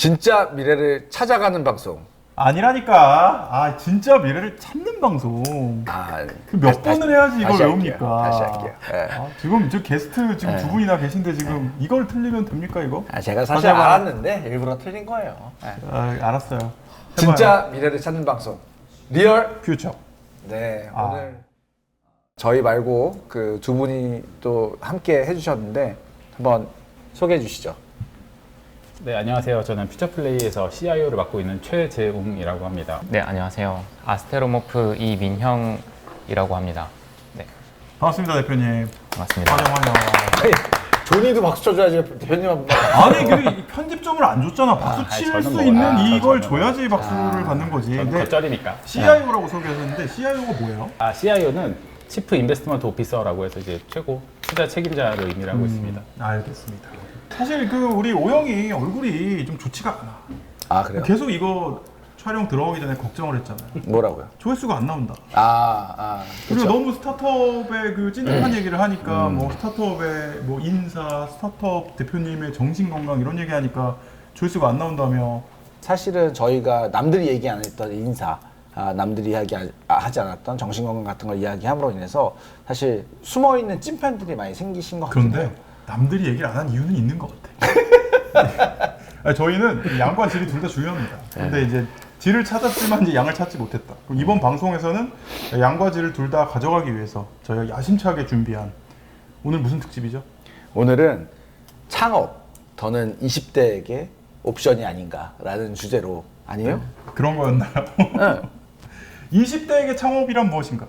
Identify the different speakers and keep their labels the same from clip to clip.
Speaker 1: 진짜 미래를 찾아가는 방송.
Speaker 2: 아니라니까. 아 진짜 미래를 찾는 방송. 몇 번을 해야지 이걸 외웁니까?
Speaker 1: 다시 할게요. 네.
Speaker 2: 아, 지금 저 게스트 지금 두 분이나 계신데 지금 이걸 틀리면 됩니까 이거?
Speaker 1: 제가 사실 알았는데 일부러 틀린 거예요.
Speaker 2: 알았어요.
Speaker 1: 진짜 미래를 찾는 방송. 리얼
Speaker 2: 퓨처.
Speaker 1: 네, 오늘 저희 말고 그 두 분이 또 함께 해주셨는데 한번 소개해 주시죠.
Speaker 3: 네, 안녕하세요. 저는 퓨처플레이에서 CIO를 맡고 있는 최재웅이라고 합니다.
Speaker 4: 네, 안녕하세요. 아스테로모프 이민형이라고 합니다. 네,
Speaker 2: 반갑습니다 대표님.
Speaker 4: 반갑습니다.
Speaker 2: 환영.
Speaker 1: 조니도 박수 쳐줘야지 대표님 한 번.
Speaker 2: 아니 그 편집점을 안 줬잖아. 박수 칠
Speaker 3: 저는
Speaker 2: 수
Speaker 3: 뭐,
Speaker 2: 있는 이걸
Speaker 3: 저는
Speaker 2: 줘야지 박수를 받는 거지.
Speaker 3: 저는
Speaker 2: 근데
Speaker 3: 겉절이니까.
Speaker 2: CIO라고 소개하셨는데 CIO가 뭐예요?
Speaker 3: CIO는 치프 인베스트먼트 오피서라고 해서 이제 최고 투자 책임자를 의미하고 있습니다.
Speaker 2: 알겠습니다. 사실 그 우리 오영이 얼굴이 좀 좋지가 않아.
Speaker 1: 그래요?
Speaker 2: 계속 이거 촬영 들어오기 전에 걱정을 했잖아요.
Speaker 1: 뭐라고요?
Speaker 2: 조회수가 안 나온다.
Speaker 1: 그렇죠.
Speaker 2: 그리고 너무 스타트업의 그 찐득한 얘기를 하니까 뭐 스타트업의 뭐 인사, 스타트업 대표님의 정신 건강 이런 얘기하니까 조회수가 안 나온다며.
Speaker 1: 사실은 저희가 남들이 얘기 안 했던 인사, 남들이 하지 않았던 정신건강 같은 걸 이야기함으로 인해서 사실 숨어있는 찐팬들이 많이 생기신 것 같아요.
Speaker 2: 그런데 남들이 얘기를 안 한 이유는 있는 것 같아. 아니, 저희는 양과 질이 둘 다 중요합니다. 근데 이제 질을 찾았지만 이제 양을 찾지 못했다. 그럼 이번 방송에서는 양과 질을 둘 다 가져가기 위해서 저희가 야심차게 준비한 오늘 무슨 특집이죠?
Speaker 1: 오늘은 창업, 더는 20대에게 옵션이 아닌가라는 주제로 아니에요?
Speaker 2: 그런 거였나요?
Speaker 1: 네.
Speaker 2: 20대에게 창업이란 무엇인가?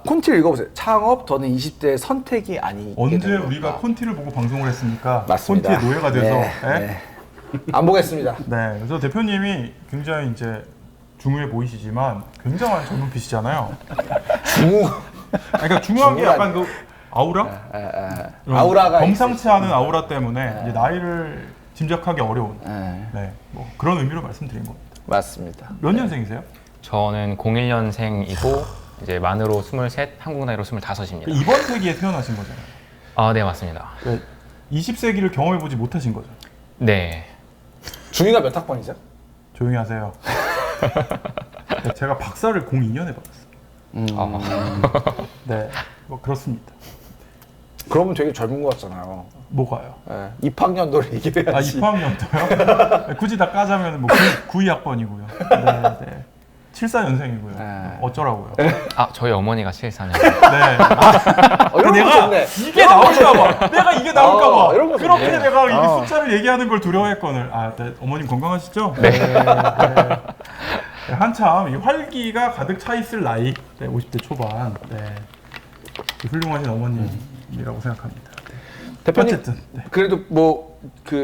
Speaker 1: 콘티를 읽어보세요. 창업, 더는 20대의 선택이 아니게
Speaker 2: 언제
Speaker 1: 되는
Speaker 2: 우리가
Speaker 1: 건가?
Speaker 2: 콘티를 보고 방송을 했습니까?
Speaker 1: 맞습니다.
Speaker 2: 콘티의 노예가 돼서.
Speaker 1: 네,
Speaker 2: 네?
Speaker 1: 네. 안 보겠습니다.
Speaker 2: 네, 그래서 대표님이 굉장히 이제 중후해 보이시지만 굉장한 젊은피시잖아요. 그러니까 중요한 게 약간 그 아우라?
Speaker 1: 아우라가
Speaker 2: 범상치 않은 아우라 때문에 이제 나이를 짐작하기 어려운
Speaker 1: 네.
Speaker 2: 뭐 그런 의미로 말씀드린 겁니다.
Speaker 1: 맞습니다.
Speaker 2: 몇 년생이세요?
Speaker 4: 저는 01년생이고 이제 만으로 23, 한국 나이로 25입니다.
Speaker 2: 이번 세기에 태어나신 거잖아요.
Speaker 4: 네, 맞습니다.
Speaker 2: 20세기를 경험해보지 못하신 거죠.
Speaker 4: 네,
Speaker 1: 중이가 몇 학번이죠?
Speaker 2: 조용히 하세요. 제가 박사를 02년에 받았어요. 네, 뭐 그렇습니다.
Speaker 1: 그러면 되게 젊은 것 같잖아요.
Speaker 2: 뭐가요?
Speaker 1: 네. 입학년도를 얘기를 해야지.
Speaker 2: 2학년도요? 굳이 다 까자면 뭐 92학번이고요. 네. 74년생이고요.
Speaker 1: 네.
Speaker 2: 어쩌라고요?
Speaker 4: 저희 어머니가 74년.
Speaker 2: 네.
Speaker 1: 이런 거
Speaker 2: 내가
Speaker 1: 좋네.
Speaker 2: 이게 나올까봐. 내가 이게 나올까봐.
Speaker 1: 이런 거
Speaker 2: 그렇게
Speaker 1: 좋네.
Speaker 2: 내가 이게 숫자를 얘기하는 걸 두려워했거늘. 네. 어머님 건강하시죠?
Speaker 4: 네.
Speaker 2: 네. 한참 이 활기가 가득 차 있을 나이, 50대 초반. 네. 훌륭하신 어머님이라고 생각합니다.
Speaker 1: 대표님,
Speaker 2: 어쨌든. 네.
Speaker 1: 그래도 뭐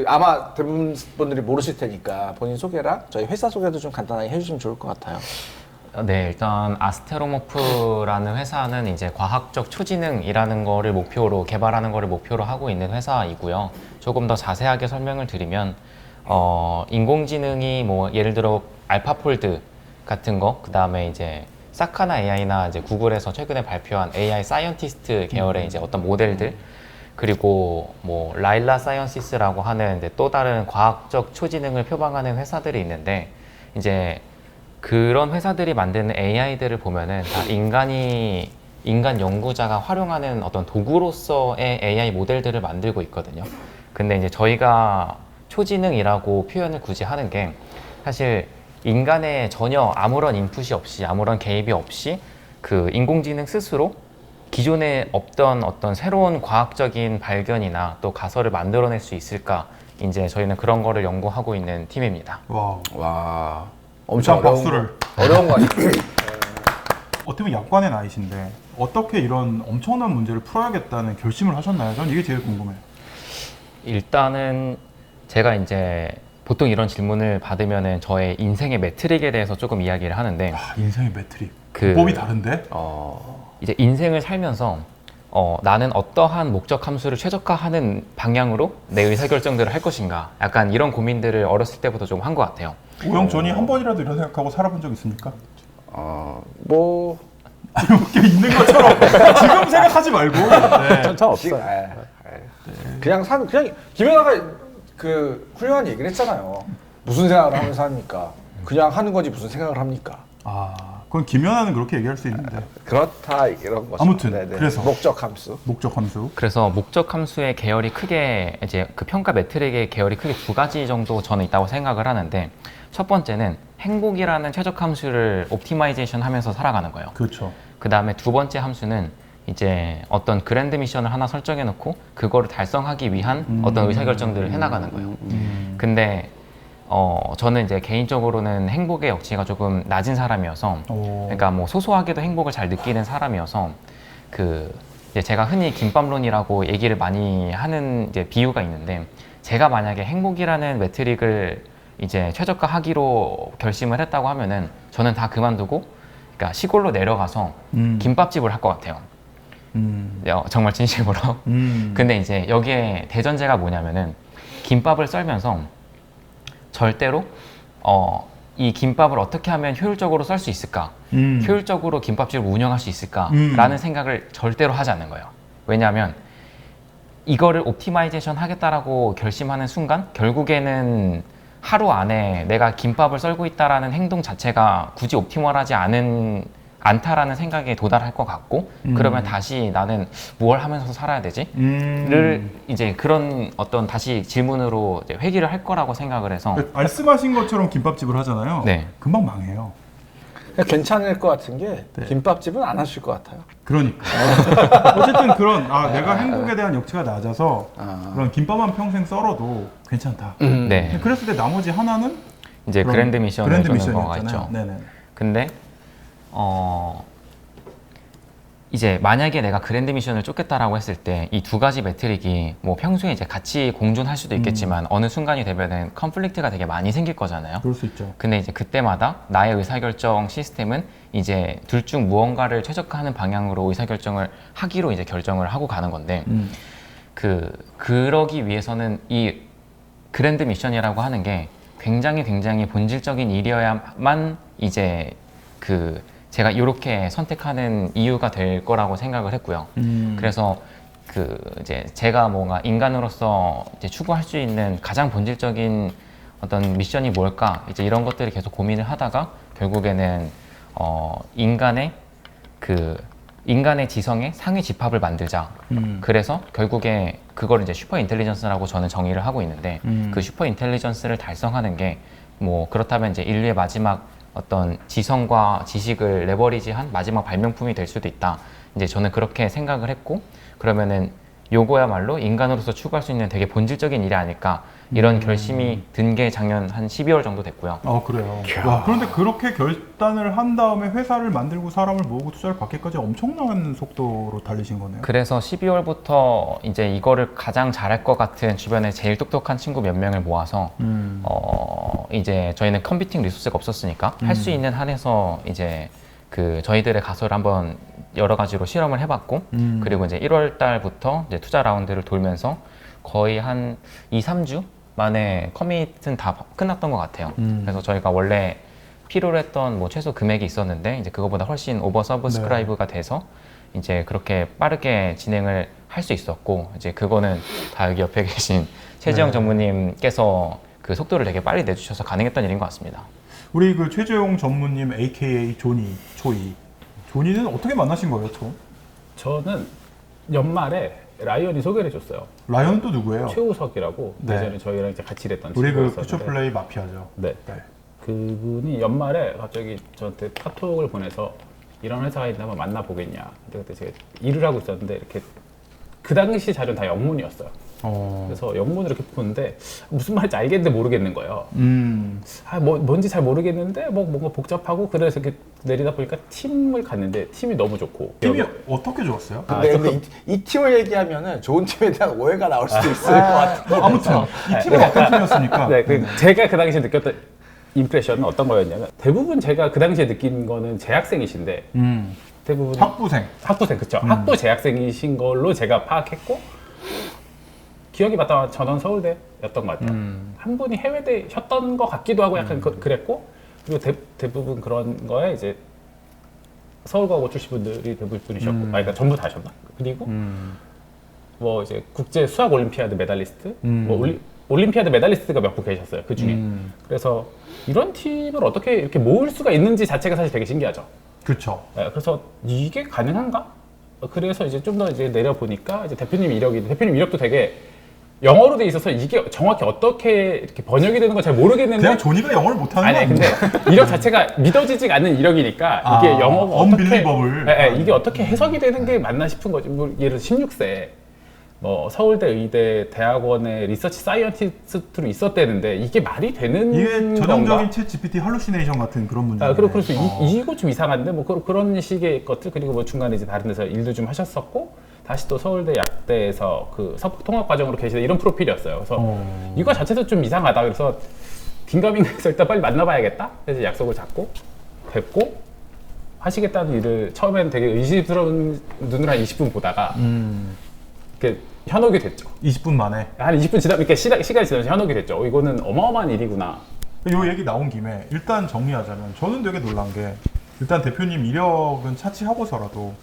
Speaker 1: 아마 대부분 분들이 모르실 테니까 본인 소개랑 저희 회사 소개도 좀 간단하게 해주시면 좋을 것 같아요.
Speaker 4: 네, 일단 아스테로모프라는 회사는 이제 과학적 초지능이라는 거를 목표로 개발하는 거를 목표로 하고 있는 회사이고요. 조금 더 자세하게 설명을 드리면 인공지능이 뭐 예를 들어 알파폴드 같은 거, 그 다음에 이제 사카나 AI나 이제 구글에서 최근에 발표한 AI 사이언티스트 계열의 이제 어떤 모델들, 그리고 뭐 라일라 사이언시스라고 하는 이제 또 다른 과학적 초지능을 표방하는 회사들이 있는데, 이제 그런 회사들이 만드는 AI들을 보면은 다 인간 연구자가 활용하는 어떤 도구로서의 AI 모델들을 만들고 있거든요. 근데 이제 저희가 초지능이라고 표현을 굳이 하는 게 사실 인간의 전혀 아무런 인풋이 없이 아무런 개입이 없이 그 인공지능 스스로 기존에 없던 어떤 새로운 과학적인 발견이나 또 가설을 만들어낼 수 있을까, 이제 저희는 그런 거를 연구하고 있는 팀입니다.
Speaker 1: 와, 엄청 어려운 거 아니에요?
Speaker 2: 어떻게 보면 약관의 나이신데 어떻게 이런 엄청난 문제를 풀어야겠다는 결심을 하셨나요? 전 이게 제일 궁금해요.
Speaker 4: 일단은 제가 이제 보통 이런 질문을 받으면은 저의 인생의 매트릭에 대해서 조금 이야기를 하는데,
Speaker 2: 인생의 매트릭. 법이 다른데?
Speaker 4: 이제 인생을 살면서 나는 어떠한 목적 함수를 최적화하는 방향으로 내 의사결정들을 할 것인가, 약간 이런 고민들을 어렸을 때부터 좀 한 것 같아요.
Speaker 2: 오영 전이 한 번이라도 이런 생각하고 살아본 적 있습니까?
Speaker 1: 뭐
Speaker 2: 이렇게 있는 것처럼 지금 생각하지 말고. 네.
Speaker 1: 전 없어요. 그냥 김연아가 그 훌륭한 얘기를 했잖아요. 무슨 생각을 하면서 합니까? 그냥 하는 거지 무슨 생각을 합니까?
Speaker 2: 그건 김연아는 그렇게 얘기할 수 있는데.
Speaker 1: 그렇다 이런 거죠.
Speaker 2: 아무튼
Speaker 1: 네네.
Speaker 2: 그래서
Speaker 1: 목적 함수.
Speaker 2: 목적 함수.
Speaker 4: 그래서 목적 함수의 계열이 크게 이제 그 평가 매트릭의 계열이 크게 두 가지 정도 저는 있다고 생각을 하는데, 첫 번째는 행복이라는 최적 함수를 옵티마이제이션 하면서 살아가는 거예요.
Speaker 2: 그렇죠.
Speaker 4: 그 다음에 두 번째 함수는 이제 어떤 그랜드 미션을 하나 설정해 놓고 그거를 달성하기 위한 어떤 의사결정들을 해나가는 거예요. 근데 저는 이제 개인적으로는 행복의 역치가 조금 낮은 사람이어서, 그러니까 뭐 소소하게도 행복을 잘 느끼는 사람이어서, 이제 제가 흔히 김밥론이라고 얘기를 많이 하는 이제 비유가 있는데, 제가 만약에 행복이라는 매트릭을 이제 최저가하기로 결심을 했다고 하면은 저는 다 그만두고, 그러니까 시골로 내려가서 김밥집을 할 것 같아요. 정말 진심으로. 근데 이제 여기에 대전제가 뭐냐면은, 김밥을 썰면서 절대로 이 김밥을 어떻게 하면 효율적으로 썰 수 있을까, 효율적으로 김밥집을 운영할 수 있을까라는 생각을 절대로 하지 않는 거예요. 왜냐하면 이거를 옵티마이제이션 하겠다라고 결심하는 순간 결국에는 하루 안에 내가 김밥을 썰고 있다라는 행동 자체가 굳이 옵티멀하지 않다라는 생각에 도달할 것 같고, 그러면 다시 나는 뭘 하면서 살아야 되지? 를 이제 그런 어떤 다시 질문으로 이제 회귀를 할 거라고 생각을 해서.
Speaker 2: 말씀하신 것처럼 김밥집을 하잖아요.
Speaker 4: 네.
Speaker 2: 금방 망해요.
Speaker 1: 괜찮을 것 같은 게
Speaker 2: 네.
Speaker 1: 김밥집은 안 하실 것 같아요.
Speaker 2: 그러니까 어쨌든 그런 내가 행복에 대한 역치가 낮아서 그런 김밥만 평생 썰어도 괜찮다.
Speaker 4: 네.
Speaker 2: 그랬을 때 나머지 하나는
Speaker 4: 이제 그랜드 미션을
Speaker 2: 그랜드
Speaker 4: 주는 거가
Speaker 2: 미션이었잖아요.
Speaker 4: 있죠.
Speaker 2: 네네.
Speaker 4: 근데 이제 만약에 내가 그랜드 미션을 쫓겠다라고 했을 때 이 두 가지 매트릭이 뭐 평소에 이제 같이 공존할 수도 있겠지만 어느 순간이 되면은 컨플릭트가 되게 많이 생길 거잖아요.
Speaker 2: 그럴 수 있죠.
Speaker 4: 근데 이제 그때마다 나의 의사결정 시스템은 이제 둘 중 무언가를 최적화하는 방향으로 의사결정을 하기로 이제 결정을 하고 가는 건데, 그러기 위해서는 이 그랜드 미션이라고 하는 게 굉장히 본질적인 일이어야만 이제 제가 이렇게 선택하는 이유가 될 거라고 생각을 했고요. 그래서 이제 제가 뭔가 인간으로서 이제 추구할 수 있는 가장 본질적인 어떤 미션이 뭘까, 이제 이런 것들을 계속 고민을 하다가 결국에는 인간의 지성의 상위 집합을 만들자. 그래서 결국에 그걸 이제 슈퍼 인텔리전스라고 저는 정의를 하고 있는데, 그 슈퍼 인텔리전스를 달성하는 게 뭐 그렇다면 이제 인류의 마지막 어떤 지성과 지식을 레버리지한 마지막 발명품이 될 수도 있다. 이제 저는 그렇게 생각을 했고, 그러면은 요거야말로 인간으로서 추구할 수 있는 되게 본질적인 일이 아닐까, 이런 결심이 든 게 작년 한 12월 정도 됐고요.
Speaker 2: 그래요. 와, 그런데 그렇게 결단을 한 다음에 회사를 만들고 사람을 모으고 투자를 받기까지 엄청난 속도로 달리신 거네요.
Speaker 4: 그래서 12월부터 이제 이거를 가장 잘할 것 같은 주변에 제일 똑똑한 친구 몇 명을 모아서 이제 저희는 컴퓨팅 리소스가 없었으니까 할 수 있는 한에서 이제 저희들의 가설을 한번 여러 가지로 실험을 해봤고, 그리고 이제 1월 달부터 이제 투자 라운드를 돌면서 거의 한 2, 3주 만에 커밋은 다 끝났던 것 같아요. 그래서 저희가 원래 필요로 했던 뭐 최소 금액이 있었는데 이제 그거보다 훨씬 오버 서브스크라이브가 돼서 이제 그렇게 빠르게 진행을 할 수 있었고, 이제 그거는 다 여기 옆에 계신 최지영 전무님께서 그 속도를 되게 빨리 내주셔서 가능했던 일인 것 같습니다.
Speaker 2: 우리 최재용 전무님 AKA 조니. 조니는 어떻게 만나신 거예요, 처음?
Speaker 3: 저는 연말에 라이언이 소개를 해줬어요.
Speaker 2: 라이언은 또 누구예요?
Speaker 3: 최우석이라고
Speaker 2: 네.
Speaker 3: 예전에 저희랑 이제 같이 일했던
Speaker 2: 우리
Speaker 3: 친구였었는데,
Speaker 2: 퓨처플레이 마피아죠.
Speaker 3: 네. 그분이 연말에 갑자기 저한테 카톡을 보내서 이런 회사가 있는데 한번 만나보겠냐. 근데 그때 제가 일을 하고 있었는데 이렇게 그 당시 자료는 다 영문이었어요. 그래서 영문을 이렇게 보는데 무슨 말인지 알겠는데 모르겠는 거예요. 뭔지 잘 모르겠는데 뭔가 복잡하고, 그래서 이렇게 내리다 보니까 팀을 갔는데 팀이 너무 좋고.
Speaker 2: 팀이 어떻게 좋았어요?
Speaker 1: 근데 이 팀을 얘기하면은 좋은 팀에 대한 오해가 나올 수도 있을 것 같아요.
Speaker 2: 아무튼 이 팀은 어떤 팀이었습니까?
Speaker 3: 네, 제가 그 당시에 느꼈던 임프레션은 어떤 거였냐면, 대부분 제가 그 당시에 느낀 거는 재학생이신데 대부분 학부생 그쵸. 학부 재학생이신 걸로 제가 파악했고, 기억이 맞다면 전원 서울대였던 것 같아요. 한 분이 해외대셨던 것 같기도 하고 약간 그랬고, 그리고 대부분 그런 거에 이제 서울과고 출신 분들이 대부분이셨고, 그러니까 전부 다셨나? 그리고 뭐 이제 국제 수학 올림피아드 메달리스트, 뭐 올림피아드 메달리스트가 몇 분 계셨어요. 그 중에. 그래서 이런 팀을 어떻게 이렇게 모을 수가 있는지 자체가 사실 되게 신기하죠.
Speaker 2: 그렇죠.
Speaker 3: 네, 그래서 이게 가능한가? 그래서 이제 좀 더 이제 내려보니까 이제 대표님 이력도 되게 영어로 돼 있어서 이게 정확히 어떻게 이렇게 번역이 되는 건 잘 모르겠는데
Speaker 2: 그냥 조니가 영어를 못하는 거
Speaker 3: 아니
Speaker 2: 아니에요?
Speaker 3: 근데 이력 자체가 믿어지지가 않는 이력이니까 이게
Speaker 2: 아,
Speaker 3: 영어가 어떻게
Speaker 2: unbelievable.
Speaker 3: 이게 어떻게 해석이 되는 게 맞나 싶은 거지. 뭐 예를 들어 16세 뭐 서울대, 의대, 대학원에 리서치 사이언티스트로 있었대는데 이게 말이 되는
Speaker 2: 이게 전형적인
Speaker 3: 건가?
Speaker 2: 챗 GPT 할루시네이션 같은 그런 문제.
Speaker 3: 그래서 이거 좀 이상한데 뭐 그런 식의 것들. 그리고 뭐 중간에 이제 다른 데서 일도 좀 하셨었고 다시 또 서울대 약대에서 그 서북 통합 과정으로 계시다 이런 프로필이었어요. 그래서 이거 자체도 좀 이상하다. 그래서 긴가민가해서 일단 빨리 만나봐야겠다. 그래서 약속을 잡고 뵙고 하시겠다는 일을 처음엔 되게 의심스러운 눈으로 한 20분 보다가 이렇게 현혹이 됐죠.
Speaker 2: 20분 만에.
Speaker 3: 한 20분 지나니까 시간이 지나면서 현혹이 됐죠. 이거는 어마어마한 일이구나.
Speaker 2: 요 얘기 나온 김에 일단 정리하자면 저는 되게 놀란 게 일단 대표님 이력은 차치하고서라도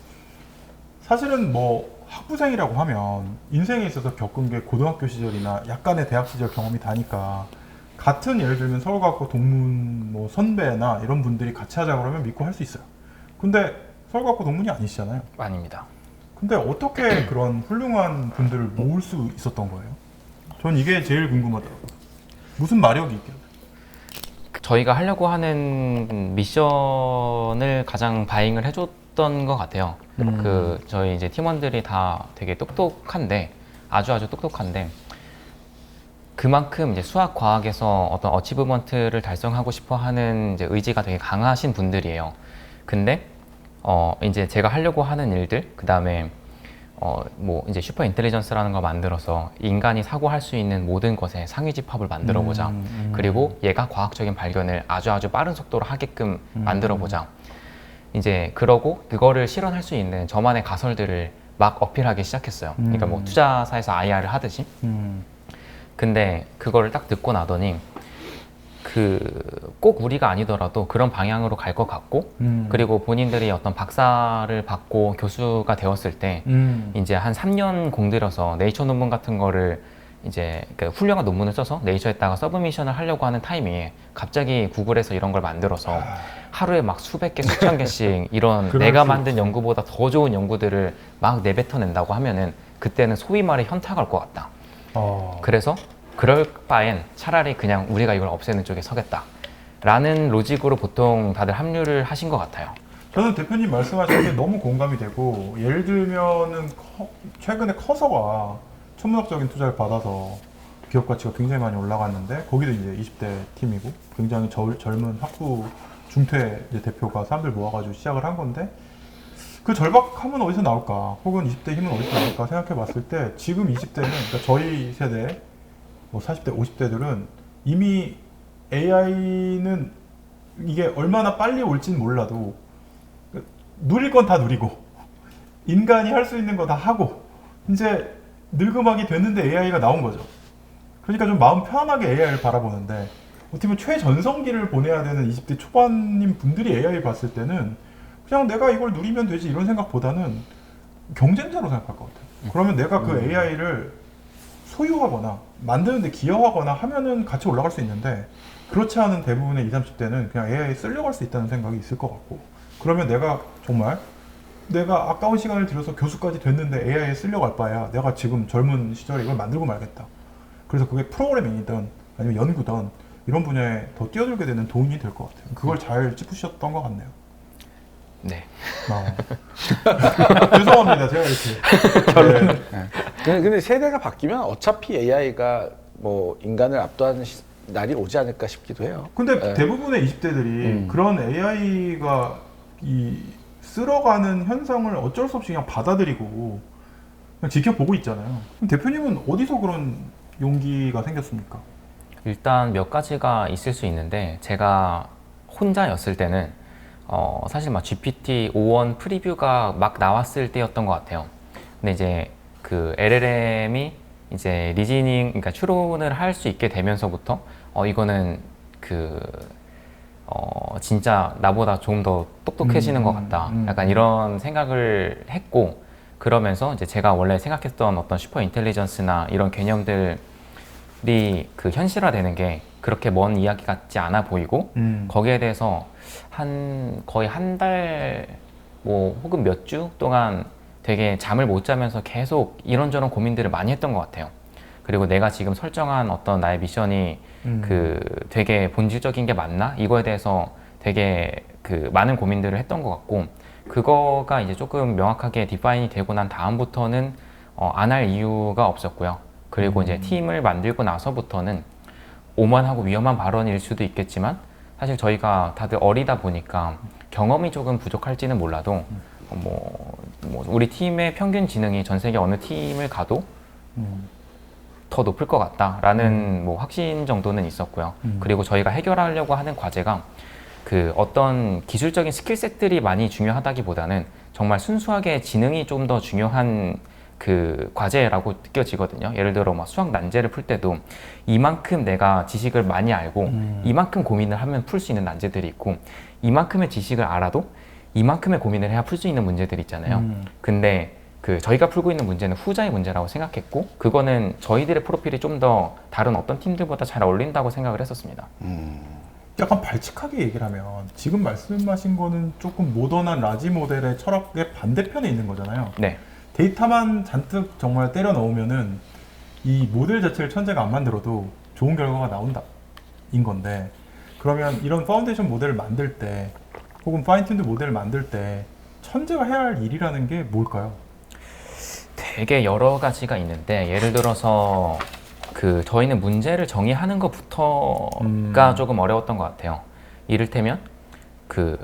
Speaker 2: 사실은 뭐 학부생이라고 하면 인생에 있어서 겪은 게 고등학교 시절이나 약간의 대학 시절 경험이 다니까 같은 예를 들면 서울과학고 동문 뭐 선배나 이런 분들이 같이 하자 그러면 믿고 할 수 있어요. 근데 서울과학고 동문이 아니시잖아요.
Speaker 4: 아닙니다.
Speaker 2: 근데 어떻게 그런 훌륭한 분들을 모을 수 있었던 거예요? 전 이게 제일 궁금하더라고요. 무슨 마력이 있길래?
Speaker 4: 저희가 하려고 하는 미션을 가장 바잉을 해줬던 것 같아요. 그 저희 이제 팀원들이 다 되게 똑똑한데 아주 똑똑한데 그만큼 이제 수학 과학에서 어떤 어치브먼트를 달성하고 싶어하는 이제 의지가 되게 강하신 분들이에요. 근데 이제 제가 하려고 하는 일들, 그 다음에 뭐 이제 슈퍼 인텔리전스라는 걸 만들어서 인간이 사고할 수 있는 모든 것에 상위 집합을 만들어 보자. 그리고 얘가 과학적인 발견을 아주 빠른 속도로 하게끔 만들어 보자. 이제 그러고 그거를 실현할 수 있는 저만의 가설들을 막 어필하기 시작했어요. 그러니까 뭐 투자사에서 IR을 하듯이. 근데 그거를 딱 듣고 나더니 꼭 우리가 아니더라도 그런 방향으로 갈 것 같고 그리고 본인들이 어떤 박사를 받고 교수가 되었을 때 이제 한 3년 공들여서 네이처 논문 같은 거를 이제 훌륭한 논문을 써서 네이처에다가 서브미션을 하려고 하는 타이밍에 갑자기 구글에서 이런 걸 만들어서 하루에 막 수백 개, 수천 개씩 이런 내가 만든 연구보다 더 좋은 연구들을 막 내뱉어낸다고 하면은 그때는 소위 말해 현타 갈 것 같다. 그래서 그럴 바엔 차라리 그냥 우리가 이걸 없애는 쪽에 서겠다 라는 로직으로 보통 다들 합류를 하신 것 같아요.
Speaker 2: 저는 대표님 말씀하신 게 너무 공감이 되고 예를 들면은 최근에 커서가 천문학적인 투자를 받아서 기업 가치가 굉장히 많이 올라갔는데 거기도 이제 20대 팀이고 굉장히 젊은 학부 중퇴 이제 대표가 사람들 모아가지고 시작을 한 건데 그 절박함은 어디서 나올까 혹은 20대 힘은 어디서 나올까 생각해 봤을 때 지금 20대는 그러니까 저희 세대 뭐 40대 50대들은 이미 AI는 이게 얼마나 빨리 올진 몰라도 누릴 건 다 누리고 인간이 할 수 있는 거 다 하고 이제 늙음하게 됐는데 AI가 나온 거죠. 그러니까 좀 마음 편하게 AI를 바라보는데 어떻게 보면 최전성기를 보내야 되는 20대 초반인 분들이 AI 봤을 때는 그냥 내가 이걸 누리면 되지 이런 생각보다는 경쟁자로 생각할 것 같아요. 그러면 내가 그 AI를 소유하거나 만드는데 기여하거나 하면은 같이 올라갈 수 있는데 그렇지 않은 대부분의 20, 30대는 그냥 AI 쓰려고 할 수 있다는 생각이 있을 것 같고 그러면 내가 정말 내가 아까운 시간을 들여서 교수까지 됐는데 AI에 쓰려고 할 바야 내가 지금 젊은 시절에 이걸 만들고 말겠다. 그래서 그게 프로그래밍이든 아니면 연구든 이런 분야에 더 뛰어들게 되는 도움이 될 것 같아요. 그걸 잘 짚으셨던 것 같네요.
Speaker 4: 네.
Speaker 2: 죄송합니다. 제가 이렇게.
Speaker 1: 네. 근데 세대가 바뀌면 어차피 AI가 뭐 인간을 압도하는 날이 오지 않을까 싶기도 해요.
Speaker 2: 근데
Speaker 1: 네.
Speaker 2: 대부분의 20대들이 그런 AI가 쓸어가는 현상을 어쩔 수 없이 그냥 받아들이고 그냥 지켜보고 있잖아요. 그럼 대표님은 어디서 그런 용기가 생겼습니까?
Speaker 4: 일단 몇 가지가 있을 수 있는데 제가 혼자였을 때는 사실 막 GPT-5원 프리뷰가 막 나왔을 때였던 것 같아요. 근데 이제 그 LLM이 이제 리즈닝, 그러니까 추론을 할 수 있게 되면서부터 이거는 진짜 나보다 좀 더 똑똑해지는 것 같다. 약간 이런 생각을 했고 그러면서 이제 제가 원래 생각했던 어떤 슈퍼 인텔리전스나 이런 개념들 그 현실화되는 게 그렇게 먼 이야기 같지 않아 보이고 거기에 대해서 거의 한 달 뭐 혹은 몇 주 동안 되게 잠을 못 자면서 계속 이런저런 고민들을 많이 했던 것 같아요. 그리고 내가 지금 설정한 어떤 나의 미션이 그 되게 본질적인 게 맞나? 이거에 대해서 되게 그 많은 고민들을 했던 것 같고, 그거가 이제 조금 명확하게 디파인이 되고 난 다음부터는 안 할 이유가 없었고요. 그리고 이제 팀을 만들고 나서부터는 오만하고 위험한 발언일 수도 있겠지만 사실 저희가 다들 어리다 보니까 경험이 조금 부족할지는 몰라도 뭐 우리 팀의 평균 지능이 전 세계 어느 팀을 가도 더 높을 것 같다라는 뭐 확신 정도는 있었고요. 그리고 저희가 해결하려고 하는 과제가 그 어떤 기술적인 스킬셋들이 많이 중요하다기보다는 정말 순수하게 지능이 좀 더 중요한 그 과제라고 느껴지거든요. 예를 들어 막 수학 난제를 풀 때도 이만큼 내가 지식을 많이 알고 이만큼 고민을 하면 풀 수 있는 난제들이 있고, 이만큼의 지식을 알아도 이만큼의 고민을 해야 풀 수 있는 문제들이 있잖아요. 근데 그 저희가 풀고 있는 문제는 후자의 문제라고 생각했고, 그거는 저희들의 프로필이 좀 더 다른 어떤 팀들보다 잘 어울린다고 생각을 했었습니다.
Speaker 2: 약간 발칙하게 얘기를 하면 지금 말씀하신 거는 조금 모던한 라지 모델의 철학의 반대편에 있는 거잖아요.
Speaker 4: 네.
Speaker 2: 데이터만 잔뜩 정말 때려 넣으면은 이 모델 자체를 천재가 안 만들어도 좋은 결과가 나온다 인 건데, 그러면 이런 파운데이션 모델을 만들 때 혹은 파인튠드 모델을 만들 때 천재가 해야 할 일이라는 게 뭘까요?
Speaker 4: 되게 여러 가지가 있는데, 예를 들어서 그 저희는 문제를 정의하는 것부터가 조금 어려웠던 것 같아요. 이를테면 그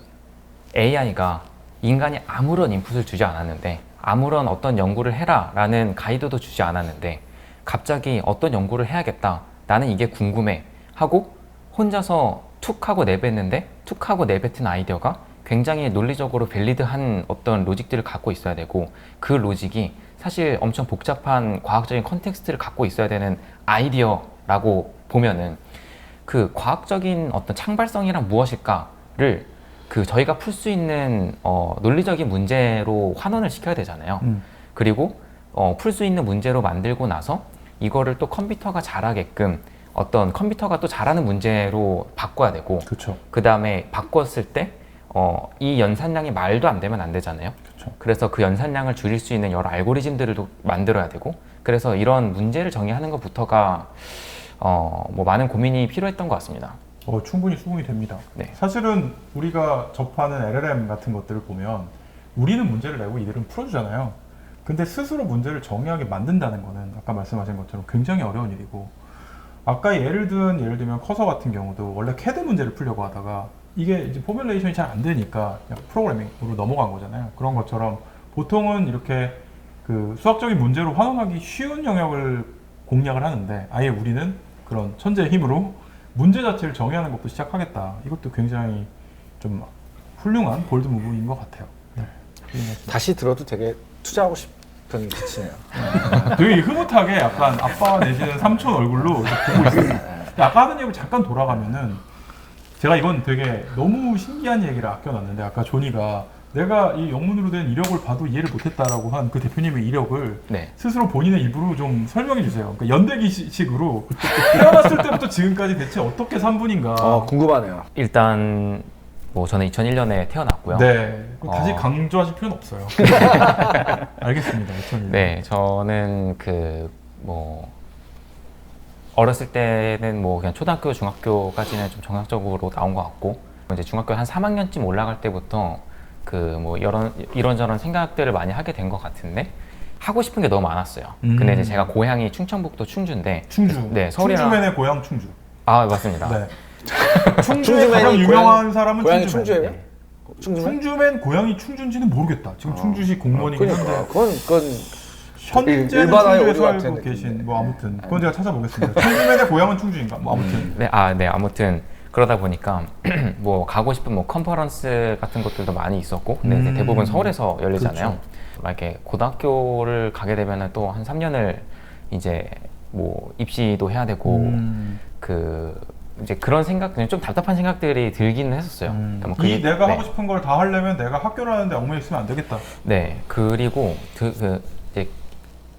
Speaker 4: AI가 인간이 아무런 인풋을 주지 않았는데, 아무런 어떤 연구를 해라 라는 가이드도 주지 않았는데 갑자기 어떤 연구를 해야겠다, 나는 이게 궁금해 하고 혼자서 툭 하고 내뱉는데, 툭 하고 내뱉은 아이디어가 굉장히 논리적으로 밸리드한 어떤 로직들을 갖고 있어야 되고, 그 로직이 사실 엄청 복잡한 과학적인 컨텍스트를 갖고 있어야 되는 아이디어라고 보면은 그 과학적인 어떤 창발성이란 무엇일까를 그 저희가 풀 수 있는 논리적인 문제로 환원을 시켜야 되잖아요. 그리고 풀 수 있는 문제로 만들고 나서 이거를 또 컴퓨터가 잘하게끔 어떤 컴퓨터가 또 잘하는 문제로 바꿔야 되고,
Speaker 2: 그렇죠.
Speaker 4: 그 다음에 바꿨을 때 이 연산량이 말도 안 되면 안 되잖아요.
Speaker 2: 그렇죠.
Speaker 4: 그래서 그 연산량을 줄일 수 있는 여러 알고리즘들을 또 만들어야 되고, 그래서 이런 문제를 정의하는 것부터가 뭐 많은 고민이 필요했던 것 같습니다.
Speaker 2: 충분히 수긍이 됩니다.
Speaker 4: 네.
Speaker 2: 사실은 우리가 접하는 LLM 같은 것들을 보면 우리는 문제를 내고 이들은 풀어주잖아요. 근데 스스로 문제를 정의하게 만든다는 거는 아까 말씀하신 것처럼 굉장히 어려운 일이고, 아까 예를 들면 커서 같은 경우도 원래 CAD 문제를 풀려고 하다가 이게 이제 포뮬레이션이 잘 안 되니까 그냥 프로그래밍으로 넘어간 거잖아요. 그런 것처럼 보통은 이렇게 그 수학적인 문제로 환원하기 쉬운 영역을 공략을 하는데, 아예 우리는 그런 천재의 힘으로 문제 자체를 정의하는 것부터 시작하겠다. 이것도 굉장히 좀 훌륭한 볼드 무브인 것 같아요. 네.
Speaker 1: 다시 들어도 되게 투자하고 싶은 빛이네요.
Speaker 2: 되게 흐뭇하게 약간 아빠 내지는 삼촌 얼굴로 이렇게 보고 있어요. 아까 하던 얘기 잠깐 돌아가면은, 제가 이건 되게 너무 신기한 얘기를 아껴놨는데, 아까 조니가 내가 이 영문으로 된 이력을 봐도 이해를 못했다라고 한 그 대표님의 이력을
Speaker 4: 네.
Speaker 2: 스스로 본인의 입으로 좀 설명해 주세요. 그러니까 연대기식으로 태어났을 때부터 지금까지 대체 어떻게 산 분인가.
Speaker 1: 궁금하네요.
Speaker 4: 일단 뭐 저는 2001년에 태어났고요.
Speaker 2: 네, 다시 강조하실 필요는 없어요. 알겠습니다. 2001년.
Speaker 4: 네, 저는 그 뭐 어렸을 때는 뭐 그냥 초등학교, 중학교까지는 좀 정상적으로 나온 것 같고, 이제 중학교 한 3학년쯤 올라갈 때부터 그 뭐 이런저런 생각들을 많이 하게 된 것 같은데, 하고 싶은 게 너무 많았어요. 근데 이제 제가 고향이 충청북도 충주인데,
Speaker 2: 충주.
Speaker 4: 네, 서울이랑
Speaker 2: 충주맨의 고향 충주.
Speaker 4: 아, 맞습니다.
Speaker 2: 네. 충주의 가장 유명한 사람은
Speaker 1: 고향이
Speaker 2: 충주맨.
Speaker 1: 충주예요?
Speaker 4: 네.
Speaker 2: 충주맨 고향이 충주인지는 모르겠다. 지금 충주시 공무원이긴 한데
Speaker 1: 그건
Speaker 2: 현재는
Speaker 1: 일반화의
Speaker 2: 충주에
Speaker 1: 오류
Speaker 2: 살고
Speaker 1: 같은
Speaker 2: 계신
Speaker 1: 느낌이네.
Speaker 2: 뭐 아무튼 그건 제가 찾아보겠습니다. 충주맨의 고향은 충주인가? 뭐 아무튼
Speaker 4: 네, 네, 아무튼 그러다 보니까 뭐 가고 싶은 뭐 컨퍼런스 같은 것들도 많이 있었고, 근데 이제 대부분 서울에서 열리잖아요.
Speaker 2: 그렇죠.
Speaker 4: 막 이렇게 고등학교를 가게 되면은 또 한 3년을 이제 뭐 입시도 해야 되고, 그 이제 그런 생각들, 좀 답답한 생각들이 들기는 했었어요. 그러니까 뭐
Speaker 2: 이 내가
Speaker 4: 네.
Speaker 2: 하고 싶은 걸 다 하려면 내가 학교를 하는데 엉망이 있으면 안 되겠다.
Speaker 4: 네, 그리고 이제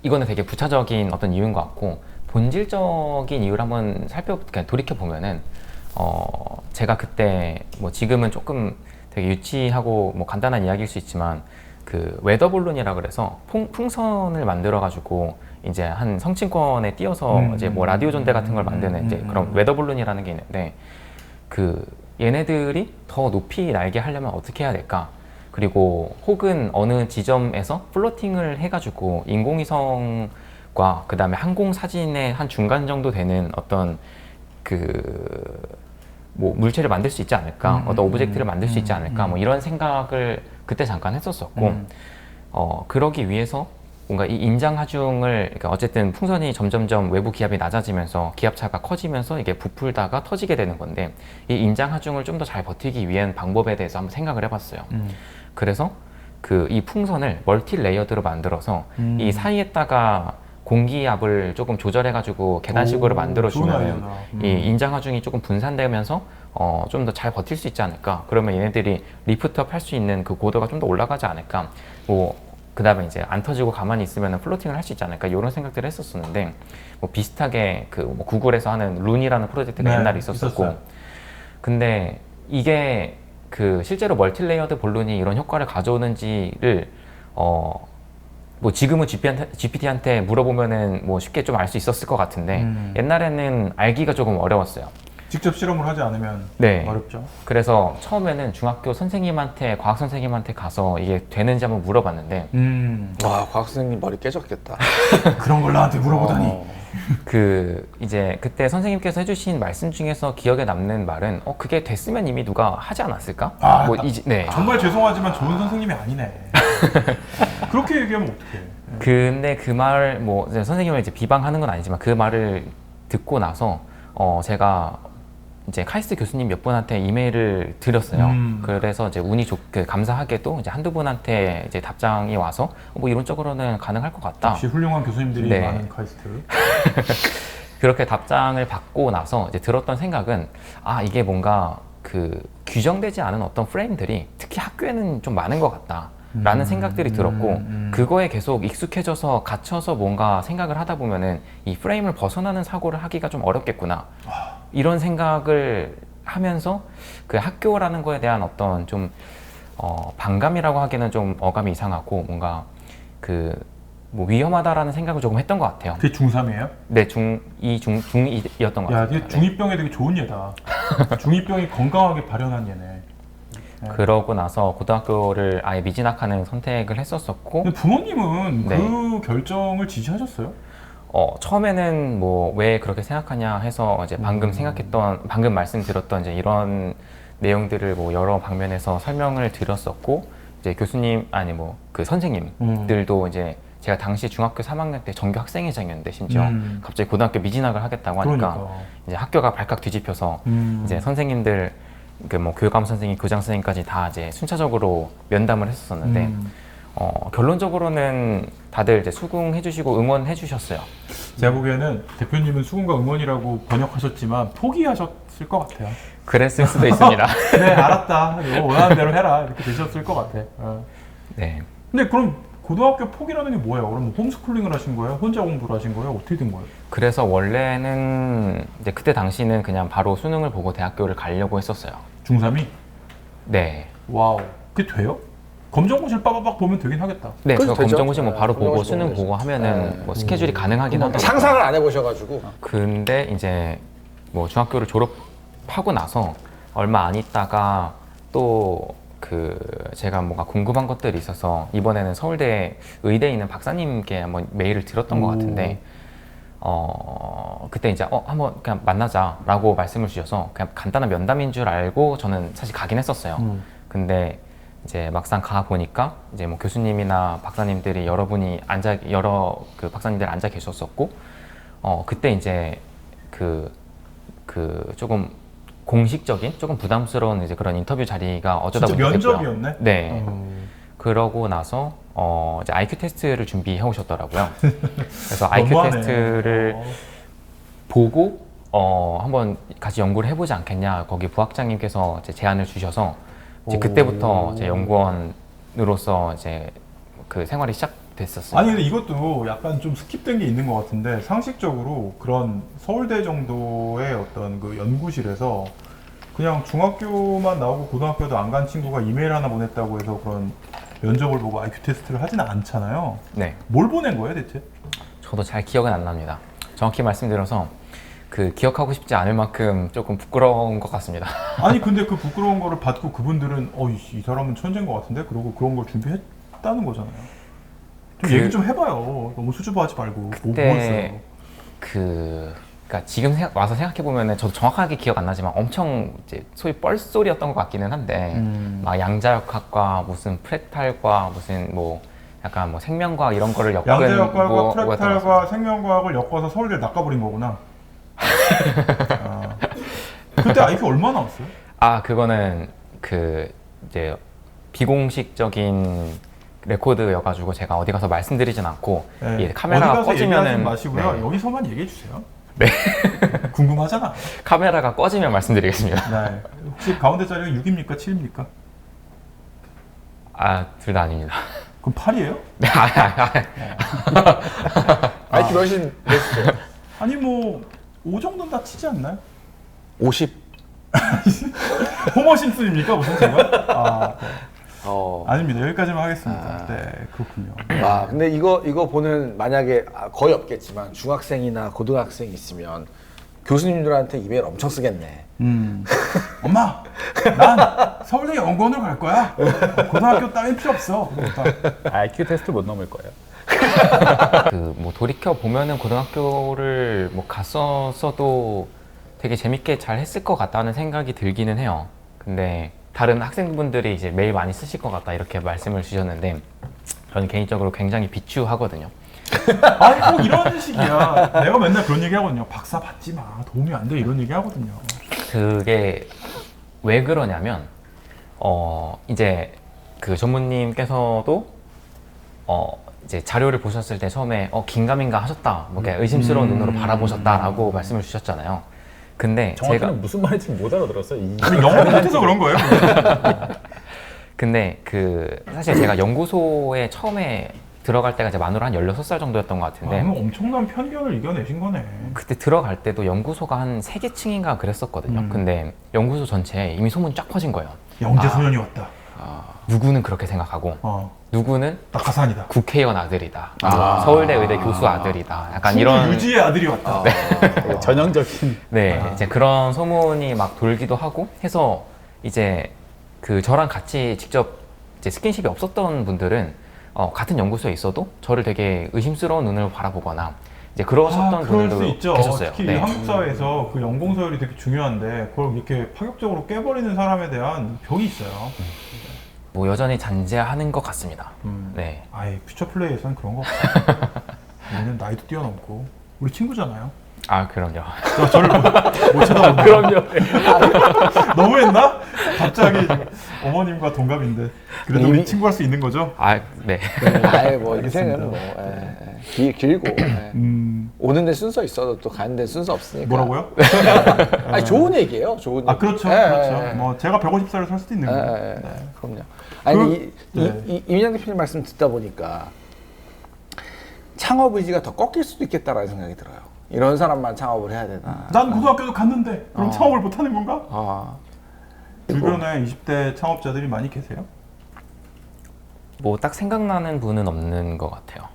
Speaker 4: 이거는 되게 부차적인 어떤 이유인 것 같고, 본질적인 이유를 한번 그러니까 돌이켜 보면은 제가 그때 뭐 지금은 조금 되게 유치하고 뭐 간단한 이야기일 수 있지만 그 웨더볼룬이라 그래서 풍선을 만들어 가지고 이제 한 성층권에 띄어서 이제 뭐 라디오 존대 같은 걸 만드는 이제 그런 웨더볼룬이라는 게 있는데 그 얘네들이 더 높이 날게 하려면 어떻게 해야 될까? 그리고 혹은 어느 지점에서 플로팅을 해가지고 인공위성과 그 다음에 항공 사진의 한 중간 정도 되는 어떤 그 뭐 물체를 만들 수 있지 않을까, 어떤 오브젝트를 만들 수 있지 않을까, 뭐 이런 생각을 그때 잠깐 했었었고, 그러기 위해서 뭔가 이 인장 하중을, 그러니까 어쨌든 풍선이 점점점 외부 기압이 낮아지면서 기압차가 커지면서 이게 부풀다가 터지게 되는 건데, 이 인장 하중을 좀 더 잘 버티기 위한 방법에 대해서 한번 생각을 해봤어요. 그래서 이 풍선을 멀티 레이어드로 만들어서 이 사이에다가 공기압을 조금 조절해가지고 계단식으로 만들어주면 이 인장 하중이 조금 분산되면서 좀 더 잘 버틸 수 있지 않을까. 그러면 얘네들이 리프트업 할 수 있는 그 고도가 좀 더 올라가지 않을까. 뭐 그 다음에 이제 안 터지고 가만히 있으면 플로팅을 할 수 있지 않을까. 이런 생각들을 했었었는데 뭐 비슷하게 뭐 구글에서 하는 룬이라는 프로젝트가 옛날에 있었었고, 근데 이게 실제로 멀티레이어드 볼룬이 이런 효과를 가져오는지를 뭐 지금은 GPT한테 물어보면은 뭐 쉽게 좀 알 수 있었을 것 같은데 옛날에는 알기가 조금 어려웠어요.
Speaker 2: 직접 실험을 하지 않으면
Speaker 4: 네.
Speaker 2: 어렵죠.
Speaker 4: 그래서 처음에는 중학교 선생님한테, 과학 선생님한테 가서 이게 되는지 한번 물어봤는데
Speaker 1: 와, 과학 선생님 머리 깨졌겠다.
Speaker 2: 그런 걸 나한테 물어보다니.
Speaker 4: 이제 그때 선생님께서 해주신 말씀 중에서 기억에 남는 말은 그게 됐으면 이미 누가 하지 않았을까? 네.
Speaker 2: 정말 죄송하지만 좋은 선생님이 아니네. 그렇게 얘기하면 어떡해.
Speaker 4: 근데 그 말, 뭐 이제 선생님을 이제 비방하는 건 아니지만 그 말을 듣고 나서 제가 이제 카이스트 교수님 몇 분한테 이메일을 드렸어요. 그래서 이제 운이 감사하게도 이제 한두 분한테 이제 답장이 와서 뭐 이론적으로는 가능할 것 같다.
Speaker 2: 역시 훌륭한 교수님들이
Speaker 4: 네.
Speaker 2: 많은 카이스트.
Speaker 4: 그렇게 답장을 받고 나서 이제 들었던 생각은 이게 뭔가 규정되지 않은 어떤 프레임들이 특히 학교에는 좀 많은 것 같다. 라는 생각들이 들었고 그거에 계속 익숙해져서 갇혀서 뭔가 생각을 하다 보면은 이 프레임을 벗어나는 사고를 하기가 좀 어렵겠구나. 이런 생각을 하면서 그 학교라는 거에 대한 어떤 좀 반감이라고 하기에는 좀 어감이 이상하고 뭔가 뭐 위험하다라는 생각을 조금 했던 것 같아요.
Speaker 2: 그게 중3이에요?
Speaker 4: 네, 중2였던 것 같아요.
Speaker 2: 야, 이게 중2병에 되게 좋은 얘다. 중2병이 건강하게 발현한 얘네.
Speaker 4: 그러고 나서 고등학교를 아예 미진학하는 선택을 했었었고.
Speaker 2: 근데 부모님은
Speaker 4: 네.
Speaker 2: 그 결정을 지지하셨어요?
Speaker 4: 처음에는 뭐 왜 그렇게 생각하냐 해서 이제 방금 말씀드렸던 이제 이런 내용들을 뭐 여러 방면에서 설명을 드렸었고, 이제 교수님 그 선생님들도 이제 제가 당시 중학교 3학년 때 정규 학생회장이었는데 심지어 갑자기 고등학교 미진학을 하겠다고 하니까
Speaker 2: 그러니까.
Speaker 4: 이제 학교가 발칵 뒤집혀서 이제 선생님들 뭐 교감 선생님, 교장 선생님까지 다 이제 순차적으로 면담을 했었는데 결론적으로는 다들 이제 수긍해주시고 응원해주셨어요.
Speaker 2: 제가 보기에는 대표님은 수긍과 응원이라고 번역하셨지만 포기하셨을 것 같아요.
Speaker 4: 그랬을 수도 있습니다.
Speaker 2: 그래, 알았다. 이거 원하는 대로 해라. 이렇게 되셨을 것 같아.
Speaker 4: 네.
Speaker 2: 근데 그럼 고등학교 포기라는 게 뭐예요? 그럼 홈스쿨링을 하신 거예요? 혼자 공부를 하신 거예요? 어떻게 된 거예요?
Speaker 4: 그래서 원래는 이제 그때 당시는 그냥 바로 수능을 보고 대학교를 가려고 했었어요.
Speaker 2: 중3이?
Speaker 4: 네.
Speaker 2: 와우. 그게 돼요? 검정고시를 빠바박 보면 되긴 하겠다.
Speaker 4: 네,
Speaker 1: 그래도
Speaker 4: 저
Speaker 1: 되죠.
Speaker 4: 검정고시 뭐 바로 보고
Speaker 1: 검정고시
Speaker 4: 수능
Speaker 1: 보고
Speaker 4: 보고 하면은 뭐 스케줄이 가능하긴 하더라고요.
Speaker 1: 상상을 안 해보셔가지고.
Speaker 4: 근데 이제 뭐 중학교를 졸업하고 나서 얼마 안 있다가 또 제가 뭔가 궁금한 것들이 있어서 이번에는 서울대 의대에 있는 박사님께 한번 메일을 드렸던 것 같은데 그때 이제 한번 그냥 만나자라고 말씀을 주셔서 그냥 간단한 면담인 줄 알고 저는 사실 가긴 했었어요. 근데 이제 막상 가 보니까 이제 뭐 교수님이나 박사님들이 여러 박사님들 앉아 계셨었고 그때 이제 조금 공식적인 조금 부담스러운 이제 그런 인터뷰 자리가 어쩌다
Speaker 2: 진짜
Speaker 4: 보니까 됐고요.
Speaker 2: 면접이었네?
Speaker 4: 네. 그러고 나서 이제 IQ 테스트를 준비해 오셨더라고요. 그래서 IQ
Speaker 2: 너무하네.
Speaker 4: 테스트를 보고 한번 같이 연구를 해보지 않겠냐. 거기 부학장님께서 이제 제안을 주셔서 이제 그때부터 제 연구원으로서 이제 그 생활이 됐었어요.
Speaker 2: 아니 근데 이것도 약간 좀 스킵된 게 있는 것 같은데 상식적으로 그런 서울대 정도의 어떤 그 연구실에서 그냥 중학교만 나오고 고등학교도 안 간 친구가 이메일 하나 보냈다고 해서 그런 면접을 보고 IQ 테스트를 하지는 않잖아요.
Speaker 4: 네.
Speaker 2: 뭘 보낸 거예요 대체?
Speaker 4: 저도 잘 기억은 안 납니다. 정확히 말씀드려서 그 기억하고 싶지 않을 만큼 조금 부끄러운 것 같습니다.
Speaker 2: 아니 근데 그 부끄러운 거를 받고 그분들은 이 사람은 천재인 것 같은데 그러고 그런 걸 준비했다는 거잖아요. 좀 얘기 좀 해봐요. 너무 수줍어하지 말고. 뭐
Speaker 4: 그때 그러니까 지금 와서 생각해 보면은 저도 정확하게 기억 안 나지만 엄청 이제 소위 뻘소리였던 것 같기는 한데 막 양자역학과 무슨 프랙탈과 무슨 뭐 약간 뭐 생명과학 이런 거를 엮은
Speaker 2: 양자역학과 프랙탈과 생명과학을 엮어서 서울대를 낚아버린 거구나. 그때 IQ 얼마 나왔어요?
Speaker 4: 아 그거는 그 이제 비공식적인 레코드여가지고 제가 어디 가서 말씀드리진 않고
Speaker 2: 네.
Speaker 4: 이 카메라가
Speaker 2: 어디 가서
Speaker 4: 꺼지면은
Speaker 2: 얘기하지 마시고요.
Speaker 4: 네.
Speaker 2: 여기서만 얘기해 주세요. 네. 궁금하잖아.
Speaker 4: 카메라가 꺼지면 말씀드리겠습니다.
Speaker 2: 네. 혹시 가운데 자리가 6입니까? 7입니까?
Speaker 4: 아 둘 다 아닙니다.
Speaker 2: 그럼 8이에요?
Speaker 4: 네,
Speaker 1: IQ 몇인 몇이세요?
Speaker 2: 아니 뭐 5 정도는 다 치지 않나요?
Speaker 1: 50.
Speaker 2: 호머 심슨입니까? 무슨 제가? 네. 아닙니다. 여기까지만 하겠습니다. 네, 그렇군요.
Speaker 1: 근데 이거 보는 만약에 거의 없겠지만 중학생이나 고등학생이 있으면 교수님들한테 이메일 엄청 쓰겠네.
Speaker 2: 엄마, 난 서울대 연구원으로 갈 거야. 고등학교 따윈 필요 없어.
Speaker 3: IQ 테스트 못 넘을 거예요.
Speaker 4: 그 뭐 돌이켜 보면은 고등학교를 뭐 갔었어도 되게 재밌게 잘 했을 것 같다는 생각이 들기는 해요. 근데 다른 학생분들이 이제 메일 많이 쓰실 것 같다 이렇게 말씀을 주셨는데 저는 개인적으로 굉장히 비추하거든요.
Speaker 2: 아니 꼭 이런 식이야. 내가 맨날 그런 얘기 하거든요. 박사 받지 마. 도움이 안 돼. 이런 얘기 하거든요.
Speaker 4: 그게 왜 그러냐면 이제 그 전무님께서도 이제 자료를 보셨을 때 처음에 긴가민가 하셨다, 뭐 이렇게 의심스러운 눈으로 바라보셨다라고 말씀을 주셨잖아요. 근데
Speaker 3: 정확히는
Speaker 4: 제가
Speaker 3: 무슨 말인지 못 알아들었어요.
Speaker 2: 영어 못해서 그런 거예요.
Speaker 4: 근데 그 사실 제가 연구소에 처음에 들어갈 때가 이제 만으로 한 16살 정도였던 것 같은데
Speaker 2: 그럼 엄청난 편견을 이겨내신 거네.
Speaker 4: 그때 들어갈 때도 연구소가 한 3개 층인가 그랬었거든요. 근데 연구소 전체에 이미 소문이 쫙 퍼진 거예요.
Speaker 2: 영재소년이 왔다.
Speaker 4: 누구는 그렇게 생각하고 누구는
Speaker 2: 낙하산이다.
Speaker 4: 국회의원 아들이다. 서울대 의대 교수 아들이다. 약간
Speaker 2: 충주
Speaker 4: 이런
Speaker 2: 유지의 아들이 왔다.
Speaker 3: 전형적인.
Speaker 4: 네, 이제 그런 소문이 막 돌기도 하고 해서 이제 그 저랑 같이 직접 이제 스킨십이 없었던 분들은 같은 연구소에 있어도 저를 되게 의심스러운 눈으로 바라보거나 이제 그러셨던
Speaker 2: 그럴
Speaker 4: 분들도
Speaker 2: 수 있죠.
Speaker 4: 계셨어요.
Speaker 2: 특히
Speaker 4: 네.
Speaker 2: 한국 사회에서 그 연공 서열이 되게 중요한데 그걸 이렇게 파격적으로 깨버리는 사람에 대한 벽이 있어요.
Speaker 4: 뭐 여전히 잔재하는 것 같습니다. 네.
Speaker 2: 아예 퓨처 플레이에서는 그런 거 없어요. 우리는 나이도 뛰어넘고 우리 친구잖아요.
Speaker 4: 아 그럼요.
Speaker 2: 저를 못 쳐다보네.
Speaker 3: 그럼요.
Speaker 2: 너무했나? 갑자기 어머님과 동갑인데 그래도 우리 친구할 수 있는 거죠?
Speaker 4: 아 네.
Speaker 1: 뭐 인생은 뭐 길고 오는데 순서 있어도 또 가는데 순서 없으니까.
Speaker 2: 뭐라고요?
Speaker 1: 아니 좋은 얘기예요. 좋은 얘기.
Speaker 2: 그렇죠.
Speaker 1: 예,
Speaker 2: 그렇죠.
Speaker 1: 예,
Speaker 2: 뭐 제가 150살을 살 수도 있는 거예요.
Speaker 1: 그럼요. 아니
Speaker 2: 네.
Speaker 1: 이민영 대표님 말씀 듣다 보니까 창업 의지가 더 꺾일 수도 있겠다라는 생각이 들어요. 이런 사람만 창업을 해야 되나?
Speaker 2: 난 고등학교도 갔는데 그럼 창업을 못 하는 건가? 주변에 20대 창업자들이 많이 계세요?
Speaker 4: 뭐 딱 생각나는 분은 없는 것 같아요.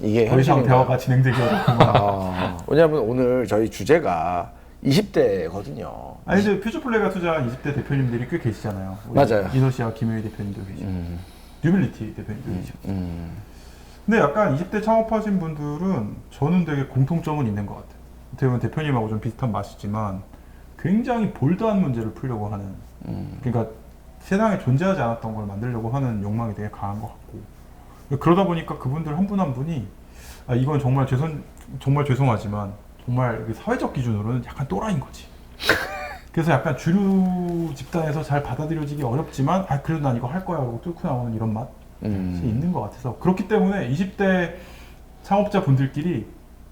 Speaker 1: 이게
Speaker 2: 더 이상
Speaker 1: 현실인가요?
Speaker 2: 대화가 진행되기 어렵구나.
Speaker 1: 왜냐하면 오늘 저희 주제가 20대거든요.
Speaker 2: 아니 이제 퓨처플레이가 투자한 20대 대표님들이 꽤 계시잖아요. 우리
Speaker 1: 맞아요.
Speaker 2: 이노 씨와 김효희 대표님도 계시고 뉴빌리티 대표님도 계시고. 근데 약간 20대 창업하신 분들은 저는 되게 공통점은 있는 것 같아요. 어떻게 보면 대표님하고 좀 비슷한 맛이지만 굉장히 볼드한 문제를 풀려고 하는 그러니까 세상에 존재하지 않았던 걸 만들려고 하는 욕망이 되게 강한 것 같고 그러다 보니까 그분들 한 분 한 분이 이건 정말 죄송하지만 정말 사회적 기준으로는 약간 또라이인 거지. 그래서 약간 주류 집단에서 잘 받아들여지기 어렵지만 그래도 난 이거 할 거야 하고 뚫고 나오는 이런 맛이 있는 것 같아서 그렇기 때문에 20대 창업자 분들끼리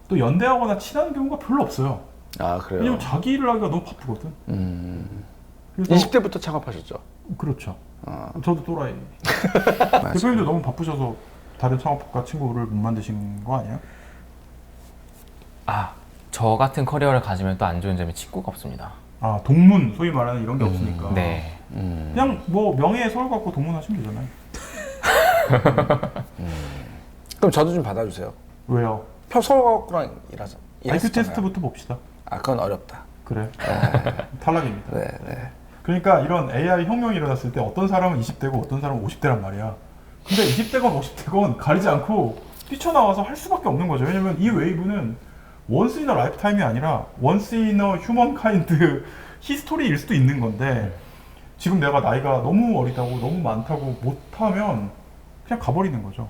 Speaker 2: 또 연대하거나 친한 경우가 별로 없어요.
Speaker 1: 그래요?
Speaker 2: 왜냐면 자기 일을 하기가 너무 바쁘거든. 그래서
Speaker 1: 20대부터 창업하셨죠?
Speaker 2: 그렇죠. 저도 또라이. 대표님도 너무 바쁘셔서 다른 창업가 친구를 못 만드신 거 아니에요?
Speaker 4: 저 같은 커리어를 가지면 또 안 좋은 점이 친구가 없습니다.
Speaker 2: 아, 동문 소위 말하는 이런 게 없으니까.
Speaker 4: 네.
Speaker 2: 그냥 뭐 명예의 서울 갖고 동문하시면 되잖아요.
Speaker 1: 그럼 저도 좀 받아주세요.
Speaker 2: 왜요?
Speaker 1: 서울과학부랑 일하자.
Speaker 2: IQ 테스트부터 봅시다.
Speaker 1: 아, 그건 어렵다.
Speaker 2: 그래. 탈락입니다.
Speaker 1: 네, 네.
Speaker 2: 그러니까 이런 AI 혁명이 일어났을 때 어떤 사람은 20대고 어떤 사람은 50대란 말이야. 근데 20대건 50대건 가리지 않고 뛰쳐나와서 할 수밖에 없는 거죠. 왜냐면 이 웨이브는 원스 인 어 라이프타임이 아니라 원스 인 어 휴먼카인드 히스토리일 수도 있는 건데 지금 내가 나이가 너무 어리다고 너무 많다고 못하면 그냥 가버리는 거죠.